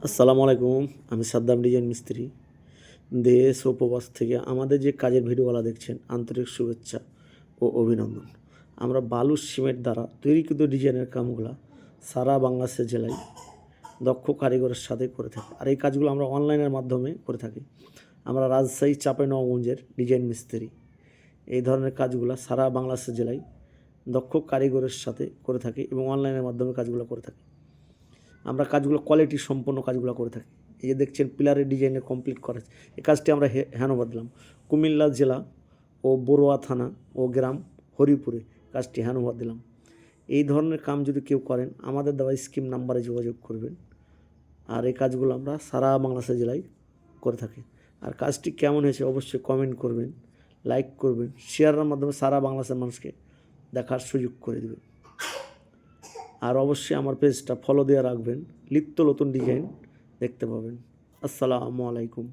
আসসালামু আলাইকুম। আমি সাদ্দাম ডিজাইন মিস্ত্রি। দেশ ও প্রবাস থেকে আমাদের যে কাজের ভিডিওগুলো দেখছেন, আন্তরিক শুভেচ্ছা ও অভিনন্দন। আমরা বালু সিমেন্ট দ্বারা তৈরিকৃত ডিজাইনের কামগুলো সারা বাংলাদেশের জেলায় দক্ষ কারিগরের সাথে করে থাকি। আর এই কাজগুলো আমরা অনলাইনের মাধ্যমে করে থাকি। আমরা রাজশাহী চাঁপাইনবাবগঞ্জের ডিজাইন মিস্ত্রি। এই ধরনের কাজগুলো সারা বাংলাদেশের জেলায় দক্ষ কারিগরের সাথে করে থাকি এবং অনলাইনের মাধ্যমে কাজগুলো করে থাকি। আমরা কাজগুলো কোয়ালিটি সম্পন্ন কাজগুলো করে থাকি। এই যে দেখছেন পিলারের ডিজাইনে কমপ্লিট করা, এই কাজটি আমরা হ্যান্ডওভার দিলাম কুমিল্লা জেলা ও বড়ুয়া থানা ও গ্রাম হরিপুরে কাজটি হ্যান্ডওভার দিলাম। এই ধরনের কাম যদি কেউ করেন আমাদের দেওয়া স্কিম নাম্বারে যোগাযোগ করবেন। আর এই কাজগুলো আমরা সারা বাংলাদেশের জেলায় করে থাকি। আর কাজটি কেমন হয়েছে অবশ্যই কমেন্ট করবেন, লাইক করবেন, শেয়ারের মাধ্যমে সারা বাংলাদেশের মানুষকে দেখার সুযোগ করে দেবেন। আর অবশ্যই আমার পেজটা ফলো দিয়ে রাখবেন, নিত্য নতুন ডিজাইন দেখতে পাবেন। আসসালামু আলাইকুম।